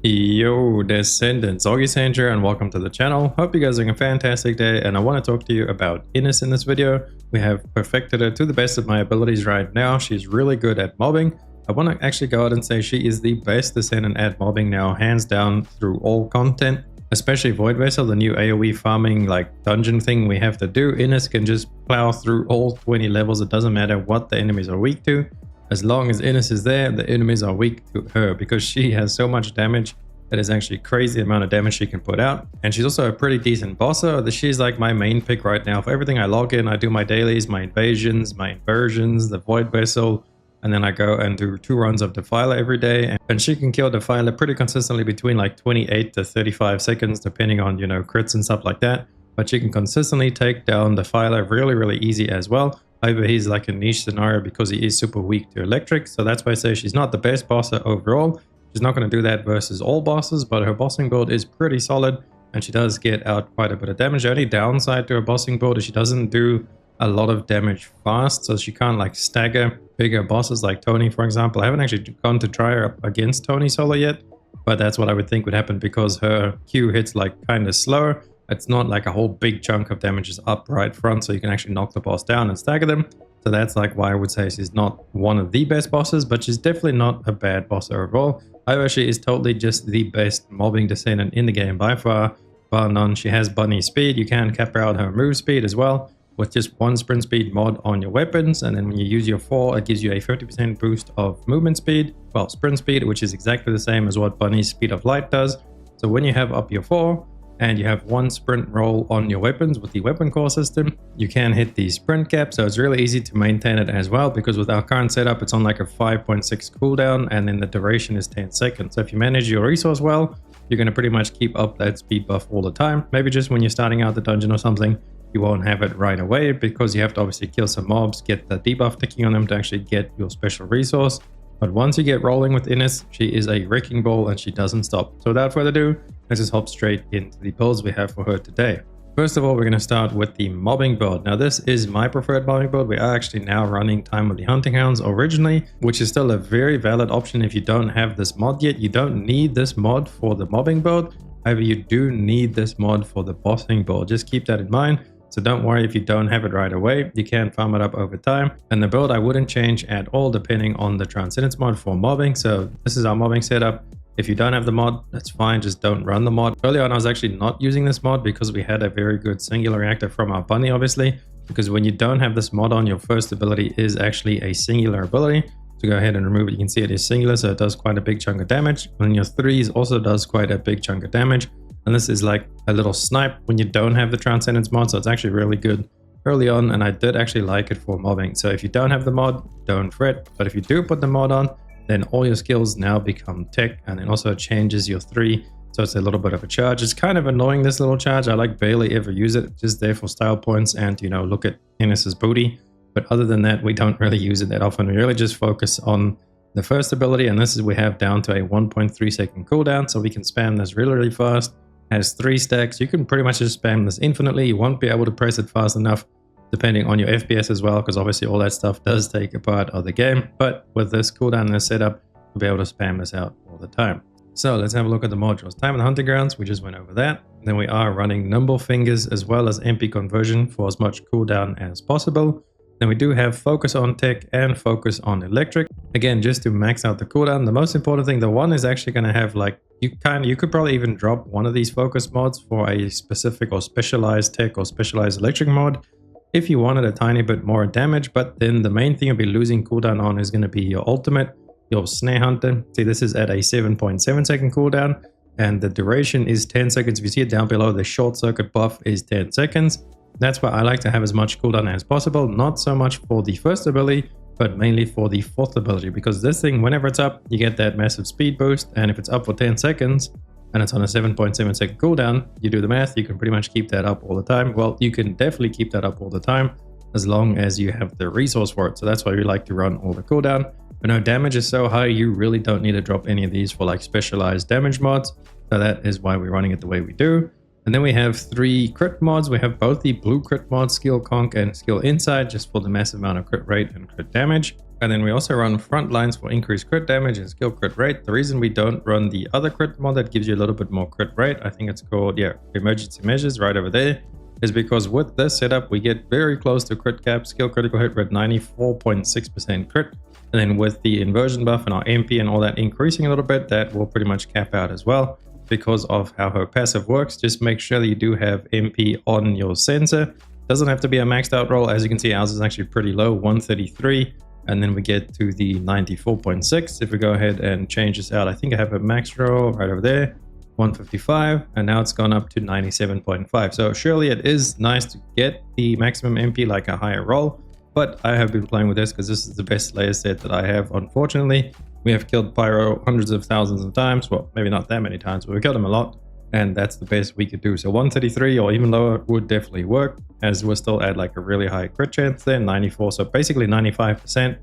Yo, Descendants, Augiesaint here, and welcome to the channel. Hope you guys are having a fantastic day, and I want to talk to you about Ines in this video. We have perfected her to the best of my abilities right now. She's really good at mobbing. I want to actually go out and say she is the best Descendant at mobbing now, hands down through all content, especially Void Vessel, the new AoE farming like dungeon thing we have to do. Ines can just plow through all 20 levels. It doesn't matter what the enemies are weak to. As long as Ines is there, the enemies are weak to her because she has so much damage. That is actually crazy amount of damage she can put out. And she's also a pretty decent bosser. She's like my main pick right now. For everything I log in, I do my dailies, my invasions, my inversions, the Void Vessel, and then I go and do 2 runs of Defiler every day. And she can kill Defiler pretty consistently between like 28 to 35 seconds, depending on, you know, crits and stuff like that. But she can consistently take down Defiler really easy as well. However, he's like a niche scenario because he is super weak to electric. So that's why I say she's not the best bosser overall. She's not going to do that versus all bosses, but her bossing build is pretty solid and she does get out quite a bit of damage. The only downside to her bossing build is she doesn't do a lot of damage fast, so she can't like stagger bigger bosses like Tony, for example. I haven't actually gone to try her up against Tony solo yet, but that's what I would think would happen because her Q hits like kind of slower. It's not like a whole big chunk of damage is up right front, so you can actually knock the boss down and stagger them. So that's like why I would say she's not one of the best bosses, but she's definitely not a bad boss overall. However, she is totally just the best mobbing Descendant in the game by far, bar none. She has bunny speed. You can cap her out her move speed as well with just 1 sprint speed mod on your weapons. And then when you use your 4, it gives you a 50% boost of movement speed, well, sprint speed, which is exactly the same as what bunny's speed of light does. So when you have up your 4, and you have 1 sprint roll on your weapons with the weapon core system, you can hit the sprint cap, so it's really easy to maintain it as well, because with our current setup it's on like a 5.6 cooldown and then the duration is 10 seconds. So if you manage your resource well, you're going to pretty much keep up that speed buff all the time. Maybe just when you're starting out the dungeon or something, you won't have it right away because you have to obviously kill some mobs, get the debuff ticking on them to actually get your special resource. But once you get rolling with Ines, she is a wrecking ball and she doesn't stop. So without further ado, let's just hop straight into the builds we have for her today. First of all, we're going to start with the mobbing build. Now this is my preferred mobbing build. We are actually now running Time of the Hunting Hounds originally, which is still a very valid option if you don't have this mod yet. You don't need this mod for the mobbing build. However, you do need this mod for the bossing build. Just keep that in mind. So don't worry if you don't have it right away, you can farm it up over time. And the build I wouldn't change at all depending on the Transcendence mod for mobbing. So this is our mobbing setup. If you don't have the mod, that's fine, just don't run the mod. Early on I was actually not using this mod because we had a very good singular reactor from our bunny obviously. Because when you don't have this mod on, your first ability is actually a singular ability. To go ahead and remove it, you can see it is singular, so it does quite a big chunk of damage. And your 3s also does quite a big chunk of damage. And this is like a little snipe when you don't have the Transcendence mod, so it's actually really good early on, and I did actually like it for mobbing. So if you don't have the mod, don't fret, but if you do put the mod on, then all your skills now become tech, and it also changes your 3, so it's a little bit of a charge. It's kind of annoying, this little charge. I like barely ever use it, just there for style points and, you know, look at Ines's booty. But other than that, we don't really use it that often. We really just focus on the first ability, and this is we have down to a 1.3 second cooldown, so we can spam this really fast. Has 3 stacks. You can pretty much just spam this infinitely. You won't be able to press it fast enough depending on your FPS as well, because obviously all that stuff does take a part of the game. But with this cooldown and this setup, you'll be able to spam this out all the time. So let's have a look at the modules. Time of the Hunting Grounds, we just went over that. Then we are running Nimble Fingers as well as MP Conversion for as much cooldown as possible. Then we do have Focus on Tech and Focus on Electric. Again, just to max out the cooldown. The most important thing, the one is actually going to have like, you could probably even drop one of these focus mods for a specific or specialized tech or specialized electric mod if you wanted a tiny bit more damage. But then the main thing you'll be losing cooldown on is going to be your ultimate, your Snare Hunter. See, this is at a 7.7 second cooldown and the duration is 10 seconds. If you see it down below, the short circuit buff is 10 seconds. That's why I like to have as much cooldown as possible, not so much for the first ability, but mainly for the 4th ability, because this thing, whenever it's up, you get that massive speed boost, and if it's up for 10 seconds and it's on a 7.7 second cooldown, you do the math, you can pretty much keep that up all the time. Well, you can definitely keep that up all the time as long as you have the resource for it. So that's why we like to run all the cooldown. But no, damage is so high, you really don't need to drop any of these for like specialized damage mods. So that is why we're running it the way we do. And then we have 3 crit mods. We have both the blue crit mod, Skill Conk and Skill Insight, just for the massive amount of crit rate and crit damage. And then we also run front lines for increased crit damage and skill crit rate. The reason we don't run the other crit mod that gives you a little bit more crit rate, I think it's called, yeah, emergency measures right over there, is because with this setup, we get very close to crit cap, skill critical hit rate 94.6% crit. And then with the inversion buff and our MP and all that increasing a little bit, that will pretty much cap out as well because of how her passive works. Just make sure that you do have MP on your sensor. Doesn't have to be a maxed out roll. As you can see, ours is actually pretty low, 133. And then we get to the 94.6. If we go ahead and change this out, I think I have a max roll right over there, 155, and now it's gone up to 97.5. So surely it is nice to get the maximum MP like a higher roll, but I have been playing with this because this is the best Slayer set that I have. Unfortunately, we have killed Pyro hundreds of thousands of times. Well, maybe not that many times, but we killed him a lot, and that's the best we could do. So 133 or even lower would definitely work, as we're still at like a really high crit chance there, 94, so basically 95%.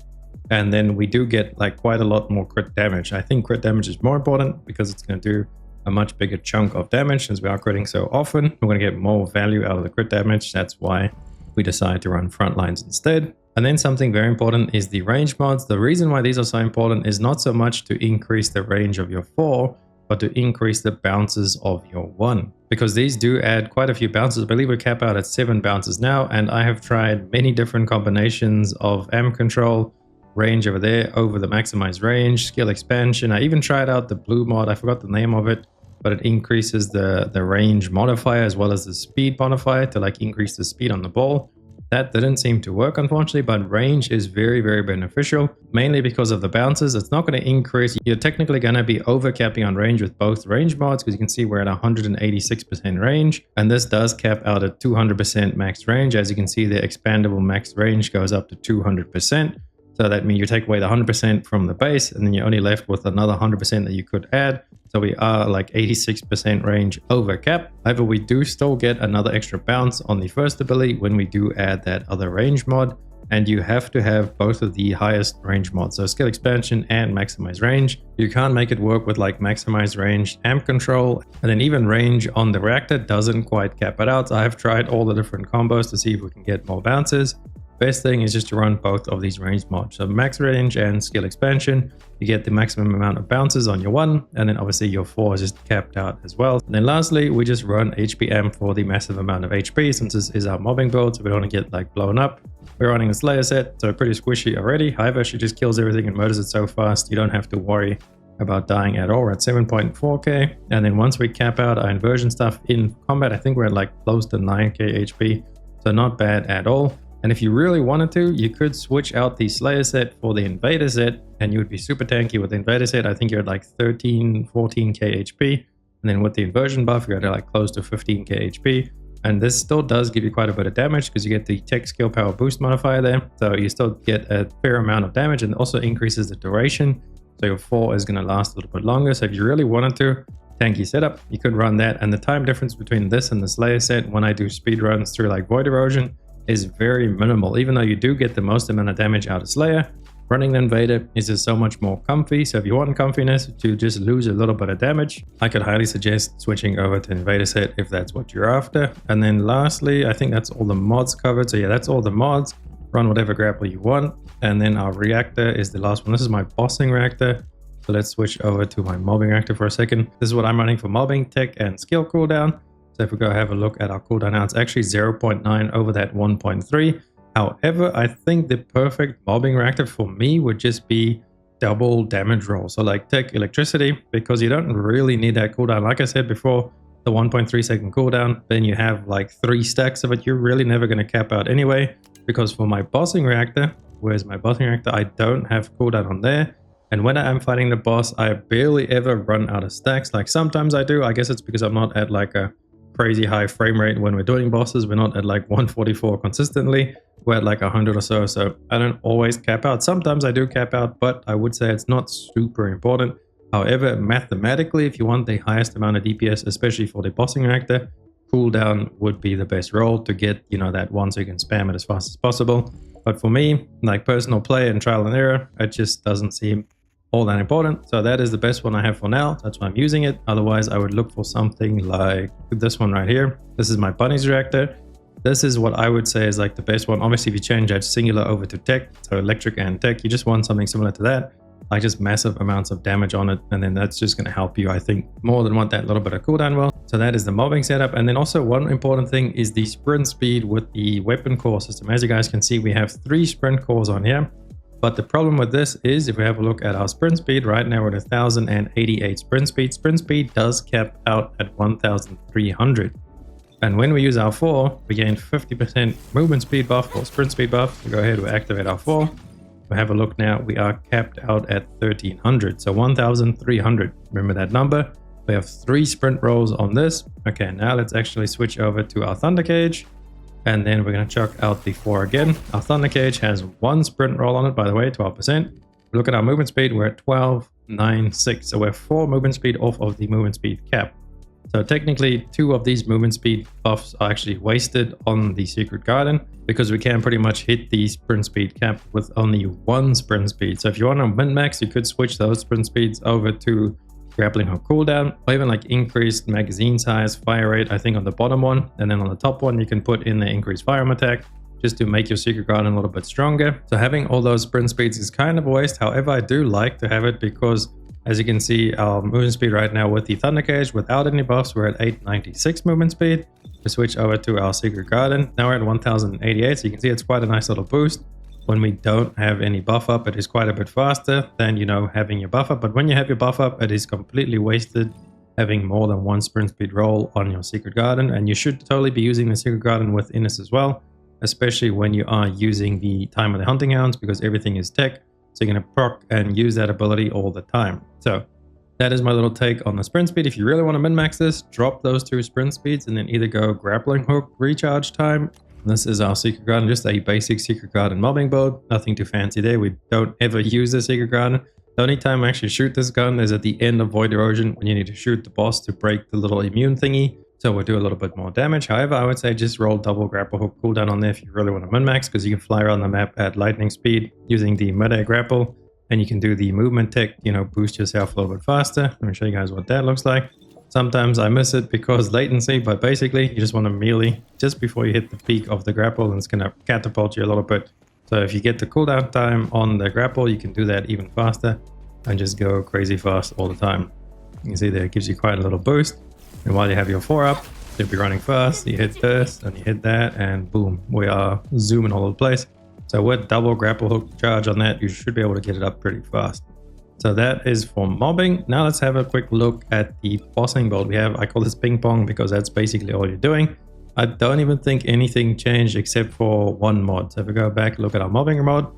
And then we do get like quite a lot more crit damage. I think crit damage is more important because it's going to do a much bigger chunk of damage. Since we are critting so often, we're going to get more value out of the crit damage. That's why we decided to run front lines instead. And then something very important is the range mods. The reason why these are so important is not so much to increase the range of your 4, but to increase the bounces of your 1, because these do add quite a few bounces. I believe we cap out at 7 bounces now, and I have tried many different combinations of amp control, range over there, over the maximized range, skill expansion. I even tried out the blue mod, I forgot the name of it, but it increases the range modifier as well as the speed modifier to like increase the speed on the ball. That didn't seem to work, unfortunately, but range is very, very beneficial, mainly because of the bounces. It's not going to increase. You're technically going to be overcapping on range with both range mods, because you can see we're at 186% range, and this does cap out at 200% max range. As you can see, the expandable max range goes up to 200%. So that means you take away the 100% from the base, and then you're only left with another 100% that you could add. So we are like 86% range over cap. However, we do still get another extra bounce on the first ability when we do add that other range mod. And you have to have both of the highest range mods, so skill expansion and maximize range. You can't make it work with like maximize range, amp control, and then even range on the reactor doesn't quite cap it out. So I have tried all the different combos to see if we can get more bounces. Best thing is just to run both of these range mods. So max range and skill expansion, you get the maximum amount of bounces on your 1, and then obviously your 4 is just capped out as well. And then lastly, we just run HP amp for the massive amount of HP, since this is our mobbing build, so we don't want to get like blown up. We're running a Slayer set, so pretty squishy already. However, she just kills everything and murders it so fast, you don't have to worry about dying at all. We're at 7.4k, and then once we cap out our inversion stuff in combat, I think we're at like close to 9k HP, so not bad at all. And if you really wanted to, you could switch out the Slayer set for the Invader set, and you would be super tanky with the Invader set. I think you're at like 13, 14k HP. And then with the Inversion buff, you're at like close to 15k HP. And this still does give you quite a bit of damage because you get the tech skill power boost modifier there. So you still get a fair amount of damage, and also increases the duration. So your 4 is going to last a little bit longer. So if you really wanted to, tanky setup, you could run that. And the time difference between this and the Slayer set when I do speed runs through like Void Erosion is very minimal. Even though you do get the most amount of damage out of Slayer, running the Invader is just so much more comfy. So if you want comfiness to just lose a little bit of damage, I could highly suggest switching over to Invader set if that's what you're after. And then lastly, I think that's all the mods covered. So yeah, that's all the mods. Run whatever grapple you want. And then our Reactor is the last one. This is my bossing Reactor. So let's switch over to my mobbing Reactor for a second. This is what I'm running for mobbing, tech, and skill cooldown. So if we go have a look at our cooldown now, it's actually 0.9 over that 1.3. However, I think the perfect mobbing reactor for me would just be double damage roll. So like tech electricity, because you don't really need that cooldown. Like I said before, the 1.3 second cooldown, then you have like 3 stacks of it. You're really never going to cap out anyway, because for my bossing reactor, where's my bossing reactor? I don't have cooldown on there. And when I am fighting the boss, I barely ever run out of stacks. Like sometimes I do. I guess it's because I'm not at like a crazy high frame rate when we're doing bosses. We're not at like 144 consistently. We're at like 100 or so. So I don't always cap out. Sometimes I do cap out, but I would say it's not super important. However, mathematically, if you want the highest amount of DPS, especially for the bossing reactor, cooldown would be the best roll to get, you know, that one so you can spam it as fast as possible. But for me, like personal play and trial and error, it just doesn't seem all that important. So that is the best one I have for now. That's why I'm using it. Otherwise, I would look for something like this one right here. This is my bunnies reactor. This is what I would say is like the best one. Obviously, if you change that singular over to tech, so electric and tech, you just want something similar to that, like just massive amounts of damage on it, and then that's just going to help you, I think, more than want that little bit of cooldown will. So that is the mobbing setup. And then also one important thing is the sprint speed with the weapon core system. As you guys can see, we have 3 sprint cores on here. But the problem with this is if we have a look at our sprint speed, right now we're at 1088 sprint speed. Sprint speed does cap out at 1300. And when we use our 4, we gain 50% movement speed buff or sprint speed buff. We go ahead, we activate our 4. We have a look now, we are capped out at 1300. So 1300, remember that number. We have 3 sprint rolls on this. Okay, now let's actually switch over to our Thunder Cage. And then we're going to chuck out the 4 again. Our Thunder Cage has 1 sprint roll on it, by the way, 12%. Look at our movement speed, we're at 1296. So we're 4 movement speed off of the movement speed cap. So technically 2 of these movement speed buffs are actually wasted on the Secret Garden because we can pretty much hit the sprint speed cap with only 1 sprint speed. So if you want to min-max, you could switch those sprint speeds over to grappling hook cooldown, or even like increased magazine size, fire rate, I think on the bottom one, and then on the top one you can put in the increased firearm attack just to make your Secret Garden a little bit stronger. So having all those sprint speeds is kind of a waste. However, I do like to have it because as you can see, our movement speed right now with the Thunder Cage without any buffs, we're at 896 movement speed. We switch over to our Secret Garden, now we're at 1088, so you can see it's quite a nice little boost. When we don't have any buff up, it is quite a bit faster than, you know, having your buff up. But when you have your buff up, it is completely wasted having more than 1 sprint speed roll on your Secret Garden. And you should totally be using the Secret Garden with Ines as well, especially when you are using the Time of the Hunting Hounds, because everything is tech. So you're going to proc and use that ability all the time. So that is my little take on the sprint speed. If you really want to min-max this, drop those 2 sprint speeds and then either go grappling hook, recharge time. This is our Secret Garden, just a basic Secret Garden mobbing build. Nothing too fancy there. We don't ever use the Secret Garden. The only time I actually shoot this gun is at the end of Void Erosion when you need to shoot the boss to break the little immune thingy. So we'll do a little bit more damage. However, I would say just roll double grapple hook cooldown on there if you really want to min-max, because you can fly around the map at lightning speed using the mid-air grapple. And you can do the movement tech, you know, boost yourself a little bit faster. Let me show you guys what that looks like. Sometimes I miss it because latency, but basically you just want to melee just before you hit the peak of the grapple and it's going to catapult you a little bit. So if you get the cooldown time on the grapple, you can do that even faster and just go crazy fast all the time. You can see there it gives you quite a little boost. And while you have your 4 up, you'll be running fast. You hit this and you hit that and boom, we are zooming all over the place. So with double grapple hook charge on that, you should be able to get it up pretty fast. So that is for mobbing. Now let's have a quick look at the bossing build we have. I call this ping pong because that's basically all you're doing. I don't even think anything changed except for 1 mod. So if we go back, look at our mobbing mod.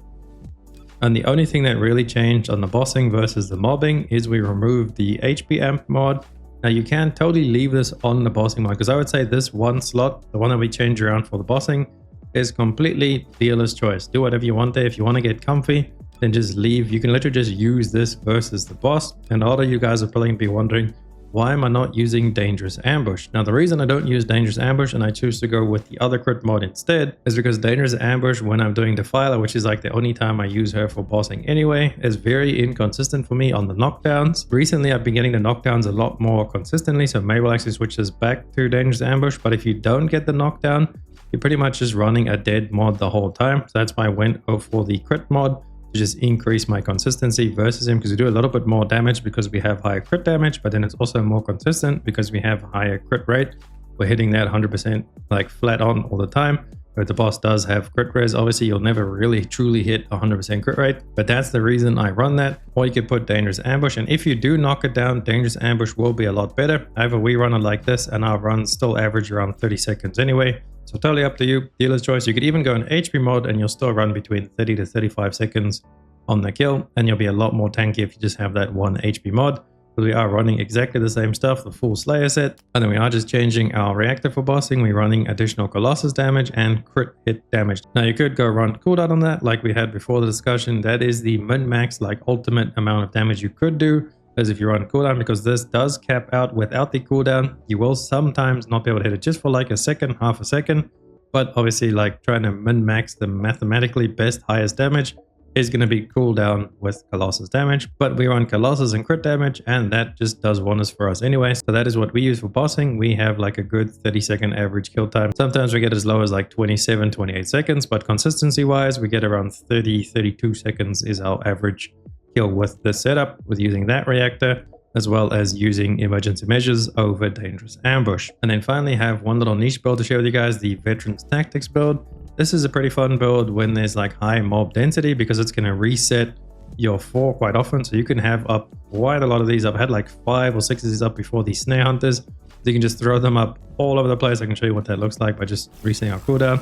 And the only thing that really changed on the bossing versus the mobbing is we removed the HP amp mod. Now you can totally leave this on the bossing mod because I would say this 1 slot, the one that we change around for the bossing, is completely dealer's choice. Do whatever you want there. If you want to get comfy, then just leave. You can literally just use this versus the boss. And all of you guys are probably going to be wondering, why am I not using Dangerous Ambush? Now the reason I don't use Dangerous Ambush and I choose to go with the other crit mod instead is because Dangerous Ambush, when I'm doing Defiler, which is like the only time I use her for bossing anyway, is very inconsistent for me on the knockdowns. Recently I've been getting the knockdowns a lot more consistently, so maybe we'll actually switch this back to Dangerous Ambush. But if you don't get the knockdown, you're pretty much just running a dead mod the whole time. So that's why I went for the crit mod, to just increase my consistency versus him, because we do a little bit more damage because we have higher crit damage, but then it's also more consistent because we have higher crit rate. We're hitting that 100% like flat on all the time. But the boss does have crit res. Obviously you'll never really truly hit 100% crit rate, but that's the reason I run that. Or you could put Dangerous Ambush, and if you do knock it down, Dangerous Ambush will be a lot better. However, we run it like this and our runs still average around 30 seconds anyway. So totally up to you, dealer's choice. You could even go in HP mode and you'll still run between 30 to 35 seconds on the kill, and you'll be a lot more tanky if you just have that 1 HP mod. But we are running exactly the same stuff, the full Slayer set, and then we are just changing our Reactor for bossing. We're running additional Colossus damage and crit hit damage. Now you could go run cooldown on that like we had before the discussion. That is the min-max, like ultimate amount of damage you could do, as if you run cooldown, because this does cap out without the cooldown. You will sometimes not be able to hit it just for like a second, half a second, but obviously like trying to min-max the mathematically best highest damage is going to be cooldown with Colossus damage, but we run Colossus and crit damage, and that just does wonders for us anyway. So that is what we use for bossing. We have like a good 30-second average kill time. Sometimes we get as low as like 27, 28 seconds, but consistency wise, we get around 30, 32 seconds is our average kill with this setup, with using that reactor, as well as using emergency measures over dangerous ambush. And then finally have one little niche build to share with you guys, the Veterans Tactics build. This is a pretty fun build when there's like high mob density, because it's going to reset your 4 quite often. So you can have up quite a lot of these. I've had like 5 or 6 of these up before, these snare hunters. So you can just throw them up all over the place. I can show you what that looks like by just resetting our cooldown.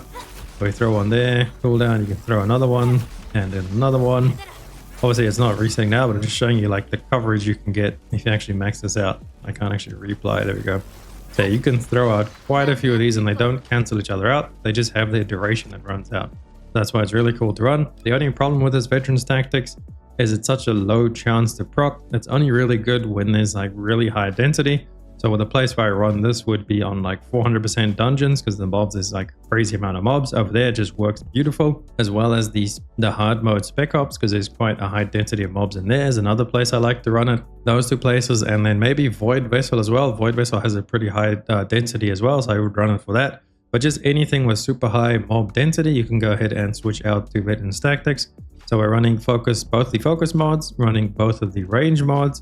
So we throw one there, cooldown, you can throw another one, and then another one. Obviously it's not resetting now, but I'm just showing you like the coverage you can get if you actually max this out. I can't actually replay, there we go. So you can throw out quite a few of these and they don't cancel each other out. They just have their duration that runs out. That's why it's really cool to run. The only problem with this Veterans Tactics is it's such a low chance to proc. It's only really good when there's like really high density. So with a place where I run this would be on like 400% dungeons, because the mobs is like a crazy amount of mobs. Over there it just works beautiful, as well as the hard mode Spec Ops, because there's quite a high density of mobs in there. Is another place I like to run it. Those 2 places, and then maybe Void Vessel as well. Void Vessel has a pretty high density as well, so I would run it for that. But just anything with super high mob density, you can go ahead and switch out to Veterans Tactics. So we're running both the focus mods, running both of the range mods.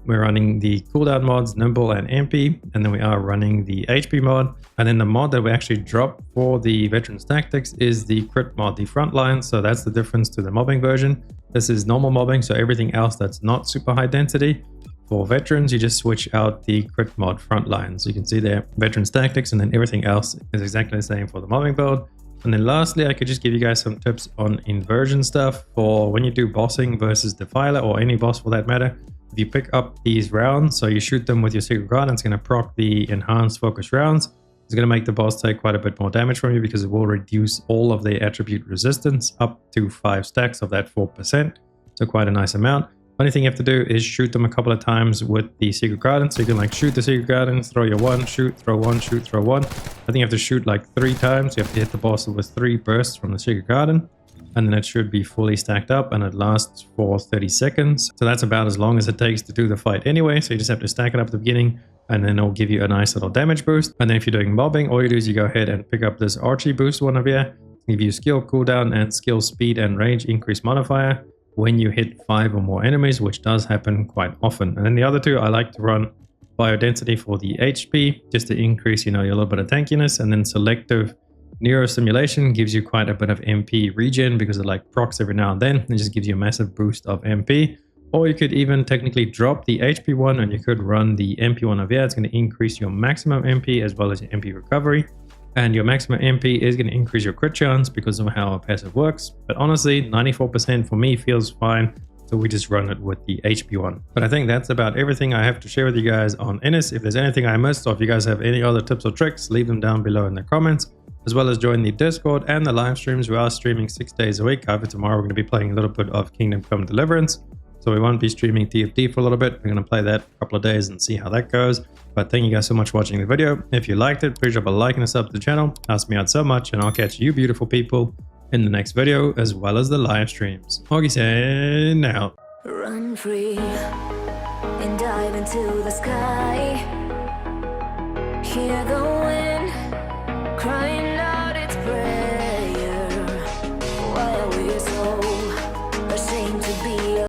We're running the cooldown mods, Nimble and MP, and then we are running the HP mod. And then the mod that we actually drop for the Veterans Tactics is the crit mod, the frontline. So that's the difference to the mobbing version. This is normal mobbing, so everything else that's not super high density. For veterans, you just switch out the crit mod frontline. So you can see there, Veterans Tactics, and then everything else is exactly the same for the mobbing build. And then lastly, I could just give you guys some tips on inversion stuff for when you do bossing versus Defiler, or any boss for that matter. If you pick up these rounds, so you shoot them with your Secret Guard, it's going to proc the enhanced focus rounds. It's going to make the boss take quite a bit more damage from you, because it will reduce all of their attribute resistance up to 5 stacks of that 4%. So quite a nice amount. Only thing you have to do is shoot them a couple of times with the Secret Garden. So you can like shoot the Secret Garden, throw your 1, shoot, throw 1, shoot, throw 1. I think you have to shoot like 3 times. You have to hit the boss with 3 bursts from the Secret Garden. And then it should be fully stacked up, and it lasts for 30 seconds. So that's about as long as it takes to do the fight anyway. So you just have to stack it up at the beginning, and then it'll give you a nice little damage boost. And then if you're doing mobbing, all you do is you go ahead and pick up this Archie boost one over here. Give you skill cooldown and skill speed and range increase modifier when you hit 5 or more enemies, which does happen quite often. And then the other 2, I like to run biodensity for the HP, just to increase, you know, your little bit of tankiness, and then selective neurostimulation gives you quite a bit of MP regen, because it like procs every now and then. It just gives you a massive boost of MP. Or you could even technically drop the HP one, and you could run the MP one over here. It's going to increase your maximum MP as well as your MP recovery. And your maximum MP is going to increase your crit chance because of how a passive works. But honestly, 94% for me feels fine. So we just run it with the HP one. But I think that's about everything I have to share with you guys on Ines. If there's anything I missed, or if you guys have any other tips or tricks, leave them down below in the comments. As well as join the Discord and the live streams. We are streaming 6 days a week. However, tomorrow we're going to be playing a little bit of Kingdom Come Deliverance. So we won't be streaming TFT for a little bit. We're going to play that a couple of days and see how that goes. But thank you guys so much for watching the video. If you liked it, please drop a like and a sub to the channel. Helps me out so much, and I'll catch you beautiful people in the next video, as well as the live streams. Augiesaint out. Run free and dive into the sky. Hear the